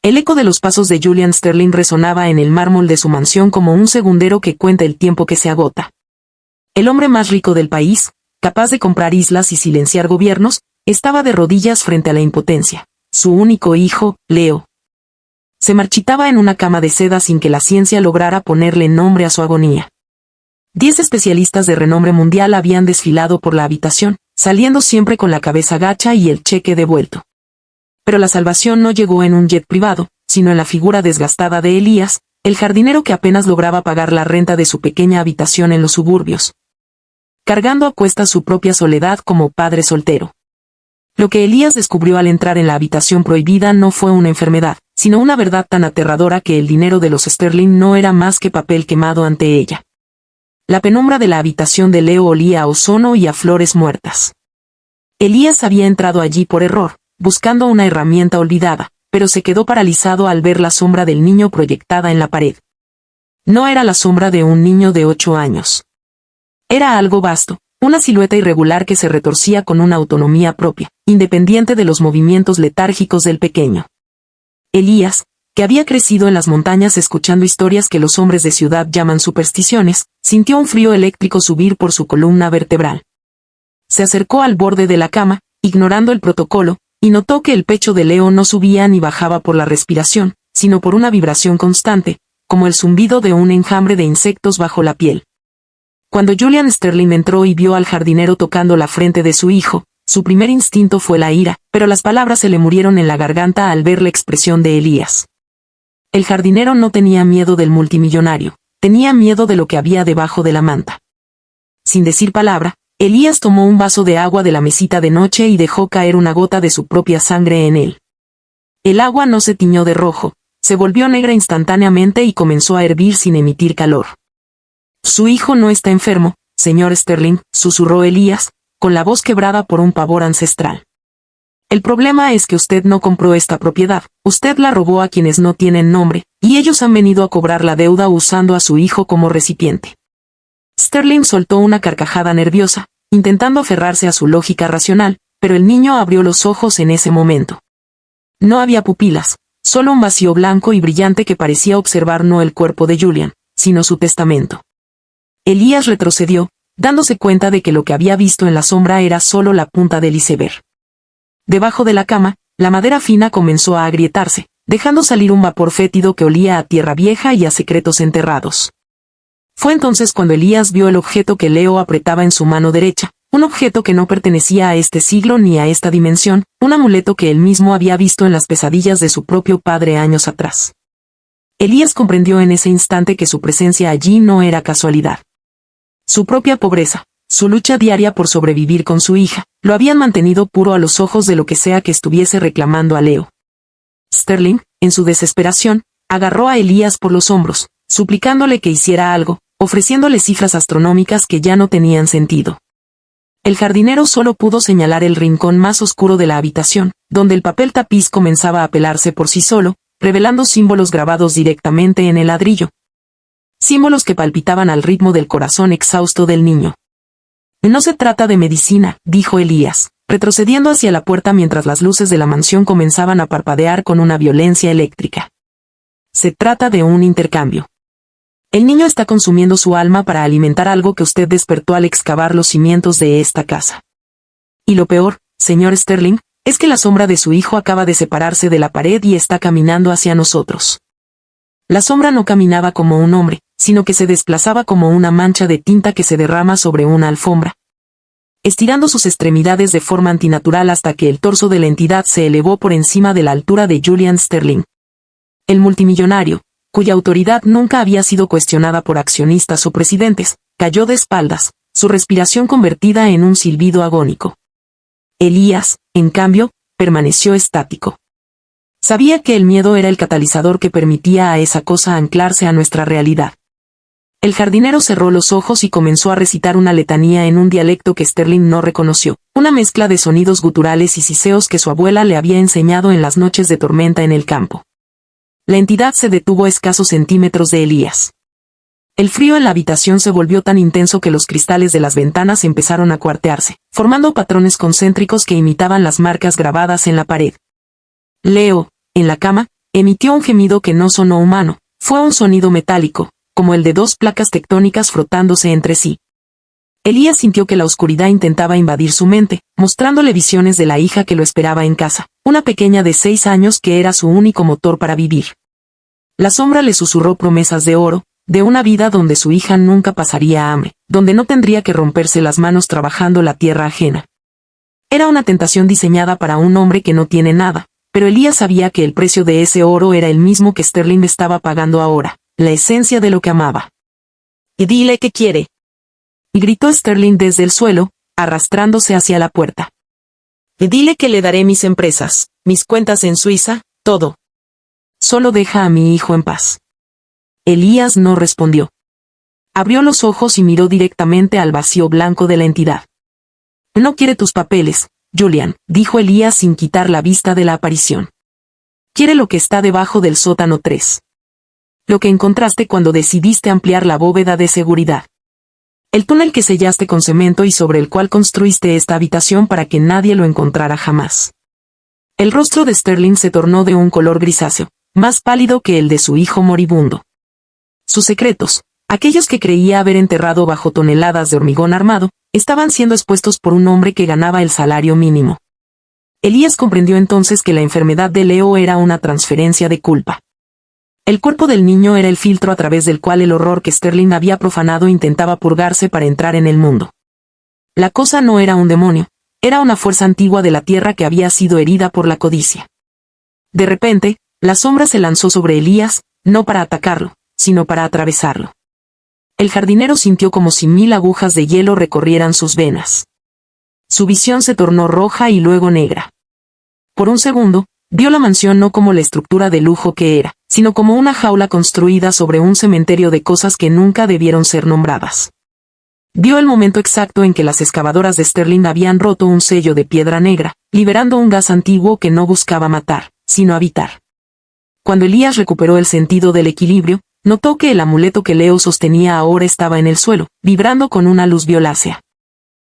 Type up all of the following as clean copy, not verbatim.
El eco de los pasos de Julian Sterling resonaba en el mármol de su mansión como un segundero que cuenta el tiempo que se agota. El hombre más rico del país, capaz de comprar islas y silenciar gobiernos, estaba de rodillas frente a la impotencia. Su único hijo, Leo, se marchitaba en una cama de seda sin que la ciencia lograra ponerle nombre a su agonía. 10 especialistas de renombre mundial habían desfilado por la habitación, saliendo siempre con la cabeza gacha y el cheque devuelto. Pero la salvación no llegó en un jet privado, sino en la figura desgastada de Elías, el jardinero que apenas lograba pagar la renta de su pequeña habitación en los suburbios, cargando a cuestas su propia soledad como padre soltero. Lo que Elías descubrió al entrar en la habitación prohibida no fue una enfermedad, sino una verdad tan aterradora que el dinero de los Sterling no era más que papel quemado ante ella. La penumbra de la habitación de Leo olía a ozono y a flores muertas. Elías había entrado allí por error, buscando una herramienta olvidada, pero se quedó paralizado al ver la sombra del niño proyectada en la pared. No era la sombra de un niño de 8 años. Era algo vasto, una silueta irregular que se retorcía con una autonomía propia, independiente de los movimientos letárgicos del pequeño. Elías, que había crecido en las montañas escuchando historias que los hombres de ciudad llaman supersticiones, sintió un frío eléctrico subir por su columna vertebral. Se acercó al borde de la cama, ignorando el protocolo, y notó que el pecho de Leo no subía ni bajaba por la respiración, sino por una vibración constante, como el zumbido de un enjambre de insectos bajo la piel. Cuando Julian Sterling entró y vio al jardinero tocando la frente de su hijo, su primer instinto fue la ira, pero las palabras se le murieron en la garganta al ver la expresión de Elías. El jardinero no tenía miedo del multimillonario, tenía miedo de lo que había debajo de la manta. Sin decir palabra, Elías tomó un vaso de agua de la mesita de noche y dejó caer una gota de su propia sangre en él. El agua no se tiñó de rojo, se volvió negra instantáneamente y comenzó a hervir sin emitir calor. Su hijo no está enfermo, señor Sterling, susurró Elías, con la voz quebrada por un pavor ancestral. El problema es que usted no compró esta propiedad, usted la robó a quienes no tienen nombre, y ellos han venido a cobrar la deuda usando a su hijo como recipiente. Sterling soltó una carcajada nerviosa, intentando aferrarse a su lógica racional, pero el niño abrió los ojos en ese momento. No había pupilas, solo un vacío blanco y brillante que parecía observar no el cuerpo de Julian, sino su testamento. Elías retrocedió, dándose cuenta de que lo que había visto en la sombra era solo la punta del iceberg. Debajo de la cama, la madera fina comenzó a agrietarse, dejando salir un vapor fétido que olía a tierra vieja y a secretos enterrados. Fue entonces cuando Elías vio el objeto que Leo apretaba en su mano derecha, un objeto que no pertenecía a este siglo ni a esta dimensión, un amuleto que él mismo había visto en las pesadillas de su propio padre años atrás. Elías comprendió en ese instante que su presencia allí no era casualidad. Su propia pobreza, su lucha diaria por sobrevivir con su hija, lo habían mantenido puro a los ojos de lo que sea que estuviese reclamando a Leo. Sterling, en su desesperación, agarró a Elías por los hombros, suplicándole que hiciera algo, ofreciéndole cifras astronómicas que ya no tenían sentido. El jardinero solo pudo señalar el rincón más oscuro de la habitación, donde el papel tapiz comenzaba a pelarse por sí solo, revelando símbolos grabados directamente en el ladrillo. Símbolos que palpitaban al ritmo del corazón exhausto del niño. No se trata de medicina, dijo Elías, retrocediendo hacia la puerta mientras las luces de la mansión comenzaban a parpadear con una violencia eléctrica. Se trata de un intercambio. El niño está consumiendo su alma para alimentar algo que usted despertó al excavar los cimientos de esta casa. Y lo peor, señor Sterling, es que la sombra de su hijo acaba de separarse de la pared y está caminando hacia nosotros. La sombra no caminaba como un hombre, sino que se desplazaba como una mancha de tinta que se derrama sobre una alfombra, estirando sus extremidades de forma antinatural hasta que el torso de la entidad se elevó por encima de la altura de Julian Sterling. El multimillonario, cuya autoridad nunca había sido cuestionada por accionistas o presidentes, cayó de espaldas, su respiración convertida en un silbido agónico. Elías, en cambio, permaneció estático. Sabía que el miedo era el catalizador que permitía a esa cosa anclarse a nuestra realidad. El jardinero cerró los ojos y comenzó a recitar una letanía en un dialecto que Sterling no reconoció, una mezcla de sonidos guturales y siseos que su abuela le había enseñado en las noches de tormenta en el campo. La entidad se detuvo a escasos centímetros de Elías. El frío en la habitación se volvió tan intenso que los cristales de las ventanas empezaron a cuartearse, formando patrones concéntricos que imitaban las marcas grabadas en la pared. Leo, en la cama, Emitió un gemido que no sonó humano, fue un sonido metálico, como el de dos placas tectónicas frotándose entre sí. Elías sintió que la oscuridad intentaba invadir su mente, mostrándole visiones de la hija que lo esperaba en casa, una pequeña de 6 años que era su único motor para vivir. La sombra le susurró promesas de oro, de una vida donde su hija nunca pasaría hambre, donde no tendría que romperse las manos trabajando la tierra ajena. Era una tentación diseñada para un hombre que no tiene nada, pero Elías sabía que el precio de ese oro era el mismo que Sterling estaba pagando ahora, la esencia de lo que amaba. «Y dile que quiere», gritó Sterling desde el suelo, arrastrándose hacia la puerta. «Y dile que le daré mis empresas, mis cuentas en Suiza, todo. Solo deja a mi hijo en paz». Elías no respondió. Abrió los ojos y miró directamente al vacío blanco de la entidad. «No quiere tus papeles, Julian», dijo Elías sin quitar la vista de la aparición. «Quiere lo que está debajo del sótano 3. Lo que encontraste cuando decidiste ampliar la bóveda de seguridad. El túnel que sellaste con cemento y sobre el cual construiste esta habitación para que nadie lo encontrara jamás». El rostro de Sterling se tornó de un color grisáceo, más pálido que el de su hijo moribundo. Sus secretos, aquellos que creía haber enterrado bajo toneladas de hormigón armado, estaban siendo expuestos por un hombre que ganaba el salario mínimo. Elías comprendió entonces que la enfermedad de Leo era una transferencia de culpa. El cuerpo del niño era el filtro a través del cual el horror que Sterling había profanado intentaba purgarse para entrar en el mundo. La cosa no era un demonio, era una fuerza antigua de la tierra que había sido herida por la codicia. De repente, la sombra se lanzó sobre Elías, no para atacarlo, sino para atravesarlo. El jardinero sintió como si 1000 agujas de hielo recorrieran sus venas. Su visión se tornó roja y luego negra. Por un segundo, vio la mansión no como la estructura de lujo que era, sino como una jaula construida sobre un cementerio de cosas que nunca debieron ser nombradas. Vio el momento exacto en que las excavadoras de Sterling habían roto un sello de piedra negra, liberando un gas antiguo que no buscaba matar, sino habitar. Cuando Elías recuperó el sentido del equilibrio, notó que el amuleto que Leo sostenía ahora estaba en el suelo, vibrando con una luz violácea.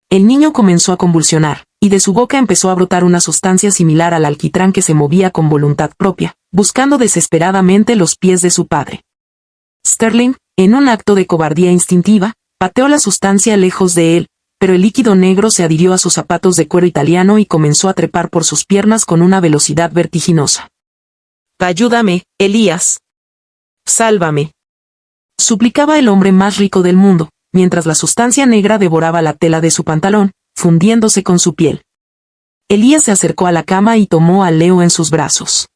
El niño comenzó a convulsionar, y de su boca empezó a brotar una sustancia similar al alquitrán que se movía con voluntad propia, buscando desesperadamente los pies de su padre. Sterling, en un acto de cobardía instintiva, pateó la sustancia lejos de él, pero el líquido negro se adhirió a sus zapatos de cuero italiano y comenzó a trepar por sus piernas con una velocidad vertiginosa. «Ayúdame, Elías. Sálvame», suplicaba el hombre más rico del mundo, mientras la sustancia negra devoraba la tela de su pantalón, fundiéndose con su piel. Elías se acercó a la cama y tomó a Leo en sus brazos.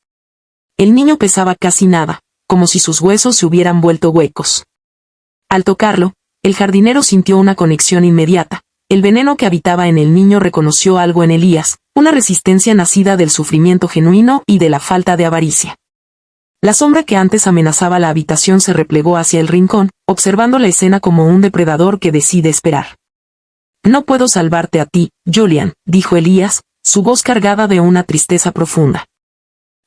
El niño pesaba casi nada, como si sus huesos se hubieran vuelto huecos. Al tocarlo, el jardinero sintió una conexión inmediata. El veneno que habitaba en el niño reconoció algo en Elías, una resistencia nacida del sufrimiento genuino y de la falta de avaricia. La sombra que antes amenazaba la habitación se replegó hacia el rincón, observando la escena como un depredador que decide esperar. «No puedo salvarte a ti, Julian», dijo Elías, su voz cargada de una tristeza profunda.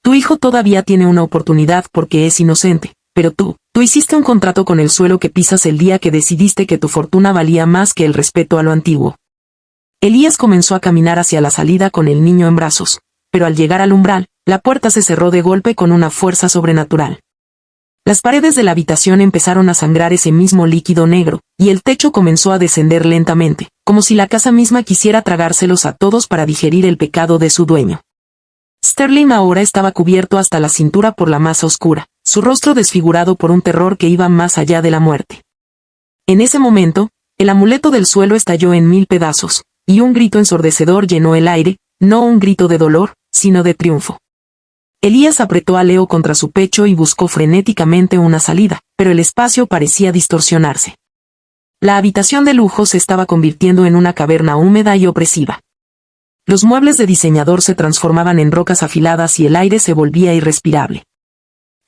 «Tu hijo todavía tiene una oportunidad porque es inocente, pero tú hiciste un contrato con el suelo que pisas el día que decidiste que tu fortuna valía más que el respeto a lo antiguo». Elías comenzó a caminar hacia la salida con el niño en brazos, pero al llegar al umbral, la puerta se cerró de golpe con una fuerza sobrenatural. Las paredes de la habitación empezaron a sangrar ese mismo líquido negro, y el techo comenzó a descender lentamente, como si la casa misma quisiera tragárselos a todos para digerir el pecado de su dueño. Sterling ahora estaba cubierto hasta la cintura por la masa oscura, su rostro desfigurado por un terror que iba más allá de la muerte. En ese momento, el amuleto del suelo estalló en 1000 pedazos, y un grito ensordecedor llenó el aire, no un grito de dolor, sino de triunfo. Elías apretó a Leo contra su pecho y buscó frenéticamente una salida, pero el espacio parecía distorsionarse. La habitación de lujo se estaba convirtiendo en una caverna húmeda y opresiva. Los muebles de diseñador se transformaban en rocas afiladas y el aire se volvía irrespirable.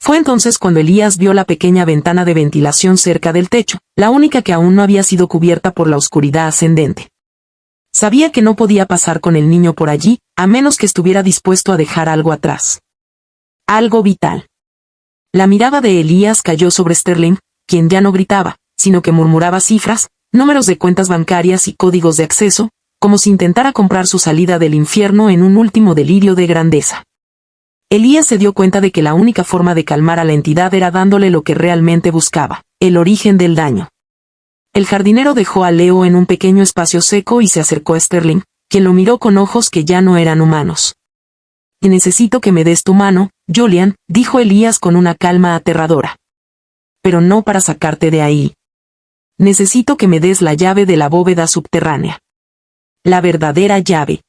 Fue entonces cuando Elías vio la pequeña ventana de ventilación cerca del techo, la única que aún no había sido cubierta por la oscuridad ascendente. Sabía que no podía pasar con el niño por allí, a menos que estuviera dispuesto a dejar algo atrás. Algo vital. La mirada de Elías cayó sobre Sterling, quien ya no gritaba, sino que murmuraba cifras, números de cuentas bancarias y códigos de acceso, como si intentara comprar su salida del infierno en un último delirio de grandeza. Elías se dio cuenta de que la única forma de calmar a la entidad era dándole lo que realmente buscaba, el origen del daño. El jardinero dejó a Leo en un pequeño espacio seco y se acercó a Sterling, quien lo miró con ojos que ya no eran humanos. «Necesito que me des tu mano, Julian», dijo Elías con una calma aterradora. «Pero no para sacarte de ahí. Necesito que me des la llave de la bóveda subterránea. La verdadera llave».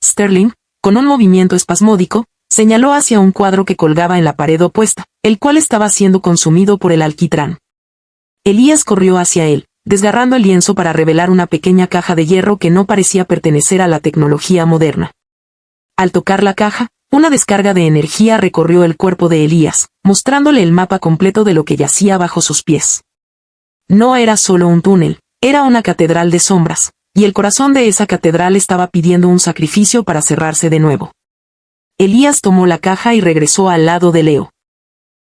Sterling, con un movimiento espasmódico, señaló hacia un cuadro que colgaba en la pared opuesta, el cual estaba siendo consumido por el alquitrán. Elías corrió hacia él, desgarrando el lienzo para revelar una pequeña caja de hierro que no parecía pertenecer a la tecnología moderna. Al tocar la caja, una descarga de energía recorrió el cuerpo de Elías, mostrándole el mapa completo de lo que yacía bajo sus pies. No era solo un túnel, era una catedral de sombras, y el corazón de esa catedral estaba pidiendo un sacrificio para cerrarse de nuevo. Elías tomó la caja y regresó al lado de Leo.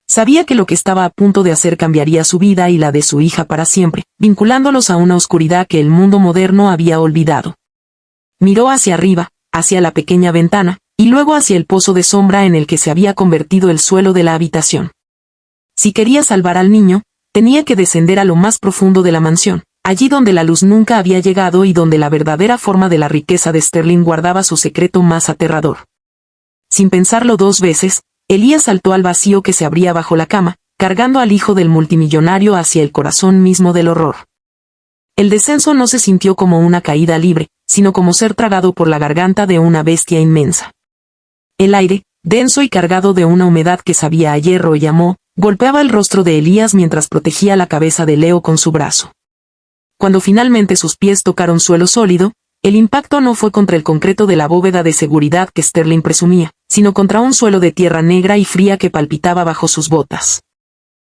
Sabía que lo que estaba a punto de hacer cambiaría su vida y la de su hija para siempre, vinculándolos a una oscuridad que el mundo moderno había olvidado. Miró hacia arriba, hacia la pequeña ventana, y luego hacia el pozo de sombra en el que se había convertido el suelo de la habitación. Si quería salvar al niño, tenía que descender a lo más profundo de la mansión, allí donde la luz nunca había llegado y donde la verdadera forma de la riqueza de Sterling guardaba su secreto más aterrador. Sin pensarlo dos veces, Elías saltó al vacío que se abría bajo la cama, cargando al hijo del multimillonario hacia el corazón mismo del horror. El descenso no se sintió como una caída libre, sino como ser tragado por la garganta de una bestia inmensa. El aire, denso y cargado de una humedad que sabía a hierro y a moho, golpeaba el rostro de Elías mientras protegía la cabeza de Leo con su brazo. Cuando finalmente sus pies tocaron suelo sólido, el impacto no fue contra el concreto de la bóveda de seguridad que Sterling presumía, sino contra un suelo de tierra negra y fría que palpitaba bajo sus botas.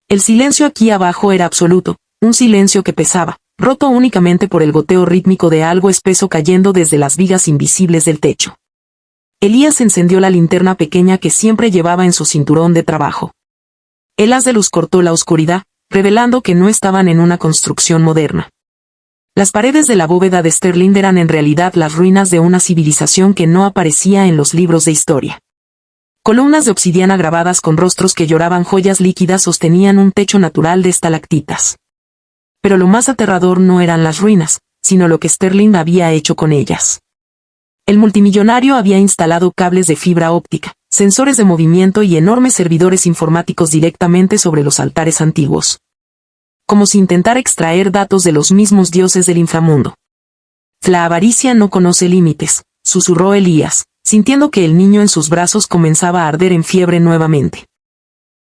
El silencio aquí abajo era absoluto, un silencio que pesaba, roto únicamente por el goteo rítmico de algo espeso cayendo desde las vigas invisibles del techo. Elías encendió la linterna pequeña que siempre llevaba en su cinturón de trabajo. El haz de luz cortó la oscuridad, revelando que no estaban en una construcción moderna. Las paredes de la bóveda de Sterling eran en realidad las ruinas de una civilización que no aparecía en los libros de historia. Columnas de obsidiana grabadas con rostros que lloraban joyas líquidas sostenían un techo natural de estalactitas. Pero lo más aterrador no eran las ruinas, sino lo que Sterling había hecho con ellas. El multimillonario había instalado cables de fibra óptica, sensores de movimiento y enormes servidores informáticos directamente sobre los altares antiguos, como si intentara extraer datos de los mismos dioses del inframundo. La avaricia no conoce límites, susurró Elías, sintiendo que el niño en sus brazos comenzaba a arder en fiebre nuevamente.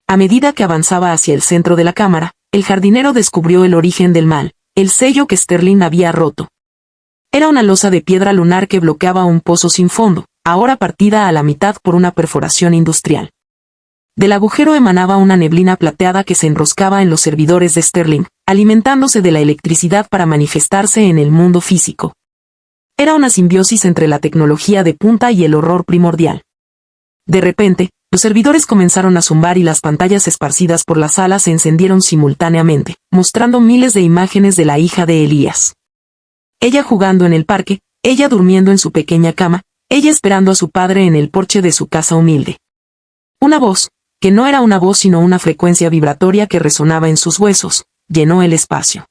A medida que avanzaba hacia el centro de la cámara, el jardinero descubrió el origen del mal, el sello que Sterling había roto. Era una losa de piedra lunar que bloqueaba un pozo sin fondo, ahora partida a la mitad por una perforación industrial. Del agujero emanaba una neblina plateada que se enroscaba en los servidores de Sterling, alimentándose de la electricidad para manifestarse en el mundo físico. Era una simbiosis entre la tecnología de punta y el horror primordial. De repente, los servidores comenzaron a zumbar y las pantallas esparcidas por la sala se encendieron simultáneamente, mostrando miles de imágenes de la hija de Elías. Ella jugando en el parque, ella durmiendo en su pequeña cama, ella esperando a su padre en el porche de su casa humilde. Una voz, que no era una voz sino una frecuencia vibratoria que resonaba en sus huesos, llenó el espacio.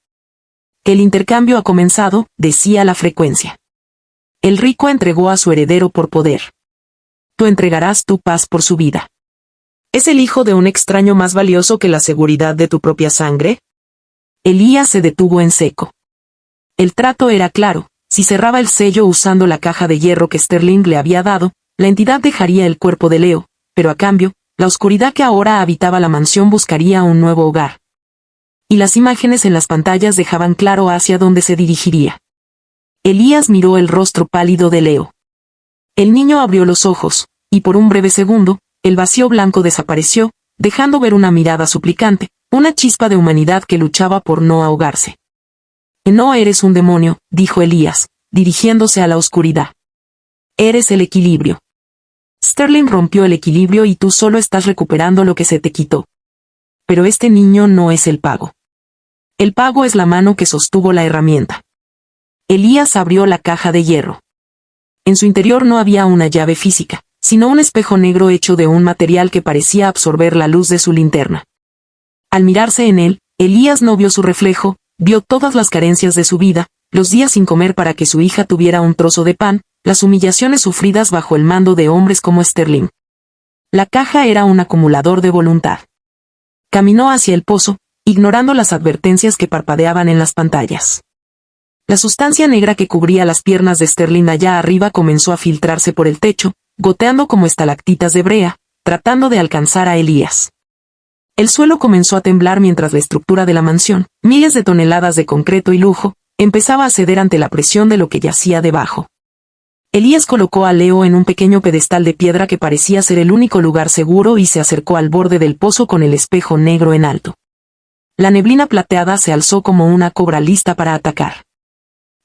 El intercambio ha comenzado, decía la frecuencia. El rico entregó a su heredero por poder. Tú entregarás tu paz por su vida. ¿Es el hijo de un extraño más valioso que la seguridad de tu propia sangre? Elías se detuvo en seco. El trato era claro, si cerraba el sello usando la caja de hierro que Sterling le había dado, la entidad dejaría el cuerpo de Leo, pero a cambio, la oscuridad que ahora habitaba la mansión buscaría un nuevo hogar. Y las imágenes en las pantallas dejaban claro hacia dónde se dirigiría. Elías miró el rostro pálido de Leo. El niño abrió los ojos, y por un breve segundo, el vacío blanco desapareció, dejando ver una mirada suplicante, una chispa de humanidad que luchaba por no ahogarse. No eres un demonio, dijo Elías, dirigiéndose a la oscuridad. Eres el equilibrio. Sterling rompió el equilibrio y tú solo estás recuperando lo que se te quitó. Pero este niño no es el pago. El pago es la mano que sostuvo la herramienta. Elías abrió la caja de hierro. En su interior no había una llave física, sino un espejo negro hecho de un material que parecía absorber la luz de su linterna. Al mirarse en él, Elías no vio su reflejo, vio todas las carencias de su vida, los días sin comer para que su hija tuviera un trozo de pan, las humillaciones sufridas bajo el mando de hombres como Sterling. La caja era un acumulador de voluntad. Caminó hacia el pozo, ignorando las advertencias que parpadeaban en las pantallas. La sustancia negra que cubría las piernas de Sterling allá arriba comenzó a filtrarse por el techo, goteando como estalactitas de brea, tratando de alcanzar a Elías. El suelo comenzó a temblar mientras la estructura de la mansión, miles de toneladas de concreto y lujo, empezaba a ceder ante la presión de lo que yacía debajo. Elías colocó a Leo en un pequeño pedestal de piedra que parecía ser el único lugar seguro y se acercó al borde del pozo con el espejo negro en alto. La neblina plateada se alzó como una cobra lista para atacar.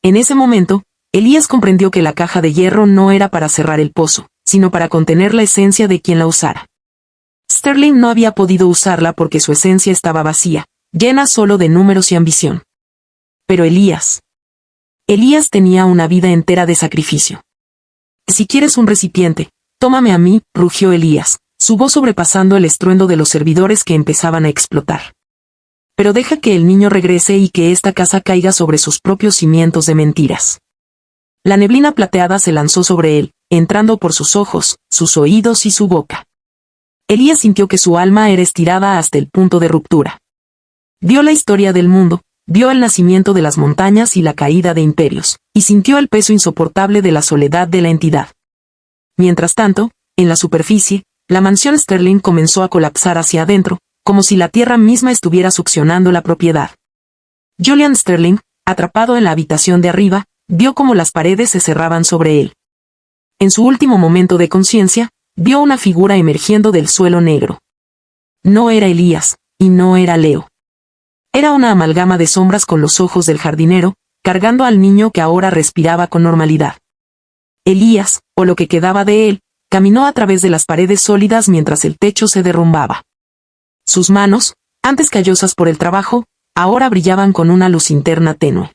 En ese momento, Elías comprendió que la caja de hierro no era para cerrar el pozo, sino para contener la esencia de quien la usara. Sterling no había podido usarla porque su esencia estaba vacía, llena solo de números y ambición. Pero Elías tenía una vida entera de sacrificio. Si quieres un recipiente, tómame a mí, rugió Elías, su voz sobrepasando el estruendo de los servidores que empezaban a explotar. Pero deja que el niño regrese y que esta casa caiga sobre sus propios cimientos de mentiras. La neblina plateada se lanzó sobre él, entrando por sus ojos, sus oídos y su boca. Elías sintió que su alma era estirada hasta el punto de ruptura. Vio la historia del mundo, vio el nacimiento de las montañas y la caída de imperios, y sintió el peso insoportable de la soledad de la entidad. Mientras tanto, en la superficie, la mansión Sterling comenzó a colapsar hacia adentro, como si la tierra misma estuviera succionando la propiedad. Julian Sterling, atrapado en la habitación de arriba, vio cómo las paredes se cerraban sobre él. En su último momento de conciencia, vio una figura emergiendo del suelo negro. No era Elías, y no era Leo. Era una amalgama de sombras con los ojos del jardinero, cargando al niño que ahora respiraba con normalidad. Elías, o lo que quedaba de él, caminó a través de las paredes sólidas mientras el techo se derrumbaba. Sus manos, antes callosas por el trabajo, ahora brillaban con una luz interna tenue.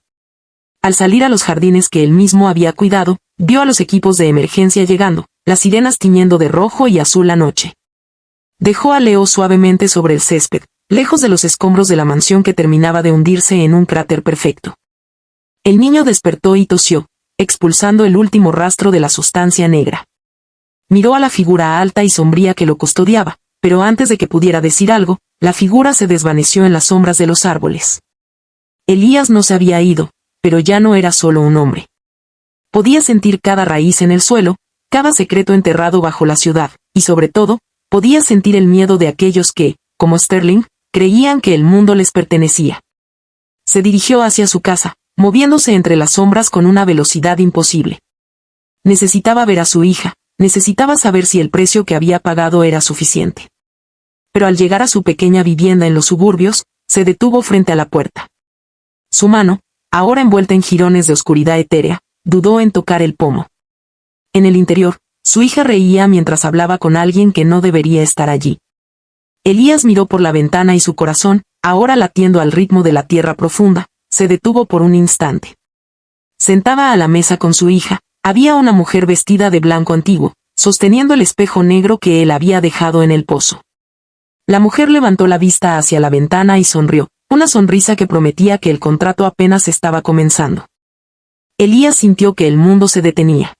Al salir a los jardines que él mismo había cuidado, vio a los equipos de emergencia llegando, las sirenas tiñendo de rojo y azul la noche. Dejó a Leo suavemente sobre el césped, lejos de los escombros de la mansión que terminaba de hundirse en un cráter perfecto. El niño despertó y tosió, expulsando el último rastro de la sustancia negra. Miró a la figura alta y sombría que lo custodiaba, pero antes de que pudiera decir algo, la figura se desvaneció en las sombras de los árboles. Elías no se había ido, pero ya no era solo un hombre. Podía sentir cada raíz en el suelo, cada secreto enterrado bajo la ciudad, y sobre todo, podía sentir el miedo de aquellos que, como Sterling, creían que el mundo les pertenecía. Se dirigió hacia su casa, moviéndose entre las sombras con una velocidad imposible. Necesitaba ver a su hija, necesitaba saber si el precio que había pagado era suficiente. Pero al llegar a su pequeña vivienda en los suburbios, se detuvo frente a la puerta. Su mano, ahora envuelta en jirones de oscuridad etérea, dudó en tocar el pomo. En el interior, su hija reía mientras hablaba con alguien que no debería estar allí. Elías miró por la ventana y su corazón, ahora latiendo al ritmo de la tierra profunda, se detuvo por un instante. Sentada a la mesa con su hija, había una mujer vestida de blanco antiguo, sosteniendo el espejo negro que él había dejado en el pozo. La mujer levantó la vista hacia la ventana y sonrió, una sonrisa que prometía que el contrato apenas estaba comenzando. Elías sintió que el mundo se detenía.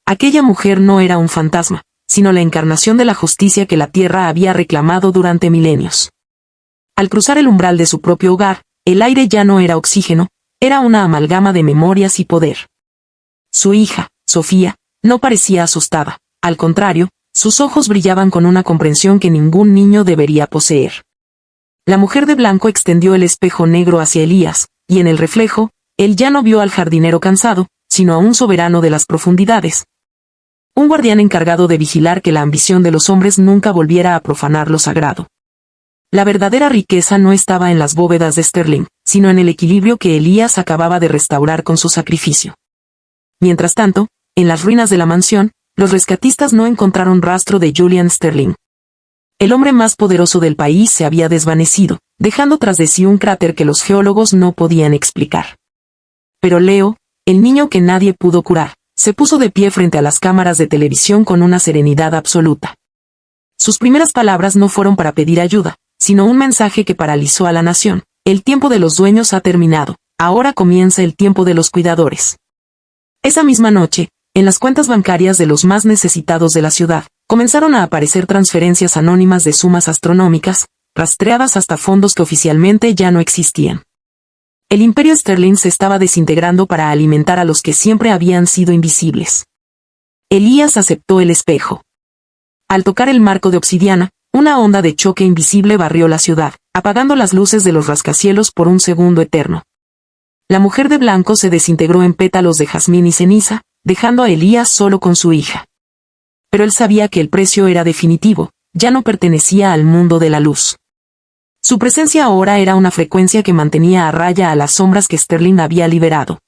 Aquella mujer no era un fantasma, sino la encarnación de la justicia que la tierra había reclamado durante milenios. Al cruzar el umbral de su propio hogar, el aire ya no era oxígeno, era una amalgama de memorias y poder. Su hija, Sofía, no parecía asustada, al contrario, sus ojos brillaban con una comprensión que ningún niño debería poseer. La mujer de blanco extendió el espejo negro hacia Elías, y en el reflejo, él ya no vio al jardinero cansado, sino a un soberano de las profundidades. Un guardián encargado de vigilar que la ambición de los hombres nunca volviera a profanar lo sagrado. La verdadera riqueza no estaba en las bóvedas de Sterling, sino en el equilibrio que Elías acababa de restaurar con su sacrificio. Mientras tanto, en las ruinas de la mansión, los rescatistas no encontraron rastro de Julian Sterling. El hombre más poderoso del país se había desvanecido, dejando tras de sí un cráter que los geólogos no podían explicar. Pero Leo, el niño que nadie pudo curar, Se puso de pie frente a las cámaras de televisión con una serenidad absoluta. Sus primeras palabras no fueron para pedir ayuda, sino un mensaje que paralizó a la nación. El tiempo de los dueños ha terminado, ahora comienza el tiempo de los cuidadores. Esa misma noche, en las cuentas bancarias de los más necesitados de la ciudad, comenzaron a aparecer transferencias anónimas de sumas astronómicas, rastreadas hasta fondos que oficialmente ya no existían. El imperio Sterling se estaba desintegrando para alimentar a los que siempre habían sido invisibles. Elías aceptó el espejo. Al tocar el marco de obsidiana, una onda de choque invisible barrió la ciudad, apagando las luces de los rascacielos por un segundo eterno. La mujer de blanco se desintegró en pétalos de jazmín y ceniza, dejando a Elías solo con su hija. Pero él sabía que el precio era definitivo, ya no pertenecía al mundo de la luz. Su presencia ahora era una frecuencia que mantenía a raya a las sombras que Sterling había liberado.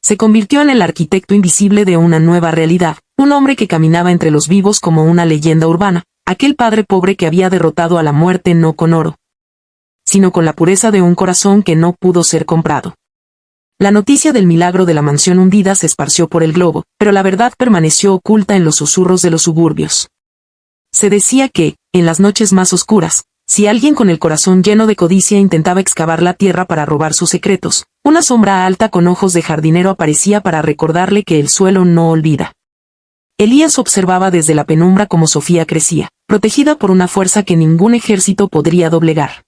Se convirtió en el arquitecto invisible de una nueva realidad, un hombre que caminaba entre los vivos como una leyenda urbana, aquel padre pobre que había derrotado a la muerte no con oro, sino con la pureza de un corazón que no pudo ser comprado. La noticia del milagro de la mansión hundida se esparció por el globo, pero la verdad permaneció oculta en los susurros de los suburbios. Se decía que, en las noches más oscuras, si alguien con el corazón lleno de codicia intentaba excavar la tierra para robar sus secretos, una sombra alta con ojos de jardinero aparecía para recordarle que el suelo no olvida. Elías observaba desde la penumbra cómo Sofía crecía, protegida por una fuerza que ningún ejército podría doblegar.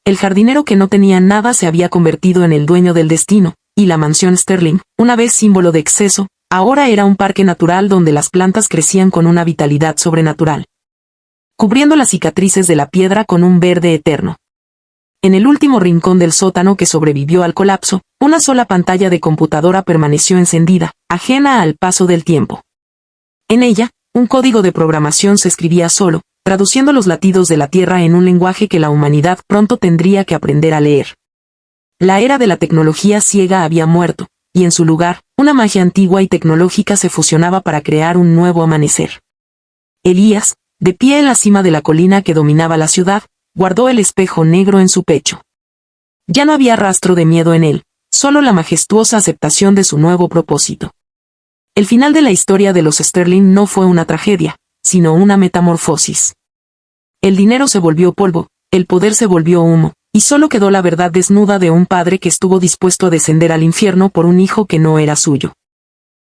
El jardinero que no tenía nada se había convertido en el dueño del destino, y la mansión Sterling, una vez símbolo de exceso, ahora era un parque natural donde las plantas crecían con una vitalidad sobrenatural, cubriendo las cicatrices de la piedra con un verde eterno. En el último rincón del sótano que sobrevivió al colapso, una sola pantalla de computadora permaneció encendida, ajena al paso del tiempo. En ella, un código de programación se escribía solo, traduciendo los latidos de la Tierra en un lenguaje que la humanidad pronto tendría que aprender a leer. La era de la tecnología ciega había muerto, y en su lugar, una magia antigua y tecnológica se fusionaba para crear un nuevo amanecer. Elías, de pie en la cima de la colina que dominaba la ciudad, guardó el espejo negro en su pecho. Ya no había rastro de miedo en él, solo la majestuosa aceptación de su nuevo propósito. El final de la historia de los Sterling no fue una tragedia, sino una metamorfosis. El dinero se volvió polvo, el poder se volvió humo, y solo quedó la verdad desnuda de un padre que estuvo dispuesto a descender al infierno por un hijo que no era suyo.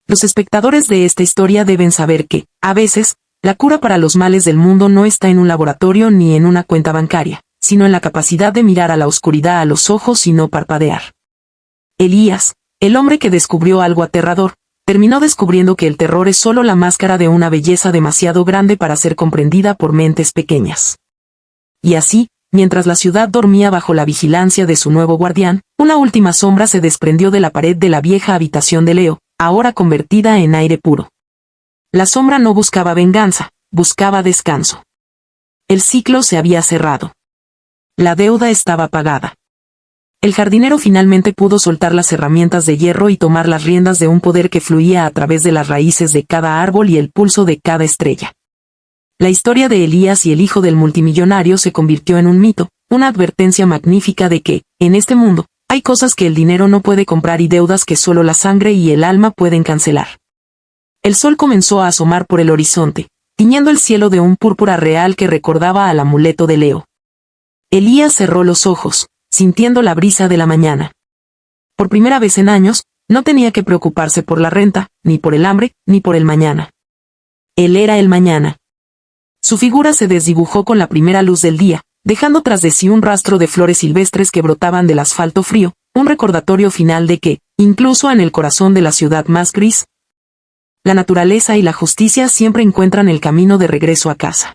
Los espectadores de esta historia deben saber que, a veces, la cura para los males del mundo no está en un laboratorio ni en una cuenta bancaria, sino en la capacidad de mirar a la oscuridad a los ojos y no parpadear. Elías, el hombre que descubrió algo aterrador, terminó descubriendo que el terror es solo la máscara de una belleza demasiado grande para ser comprendida por mentes pequeñas. Y así, mientras la ciudad dormía bajo la vigilancia de su nuevo guardián, una última sombra se desprendió de la pared de la vieja habitación de Leo, ahora convertida en aire puro. La sombra no buscaba venganza, buscaba descanso. El ciclo se había cerrado. La deuda estaba pagada. El jardinero finalmente pudo soltar las herramientas de hierro y tomar las riendas de un poder que fluía a través de las raíces de cada árbol y el pulso de cada estrella. La historia de Elías y el hijo del multimillonario se convirtió en un mito, una advertencia magnífica de que, en este mundo, hay cosas que el dinero no puede comprar y deudas que solo la sangre y el alma pueden cancelar. El sol comenzó a asomar por el horizonte, tiñendo el cielo de un púrpura real que recordaba al amuleto de Leo. Elías cerró los ojos, sintiendo la brisa de la mañana. Por primera vez en años, no tenía que preocuparse por la renta, ni por el hambre, ni por el mañana. Él era el mañana. Su figura se desdibujó con la primera luz del día, dejando tras de sí un rastro de flores silvestres que brotaban del asfalto frío, un recordatorio final de que, incluso en el corazón de la ciudad más gris, la naturaleza y la justicia siempre encuentran el camino de regreso a casa.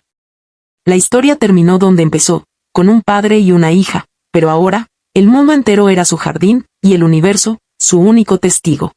La historia terminó donde empezó, con un padre y una hija, pero ahora, el mundo entero era su jardín, y el universo, su único testigo.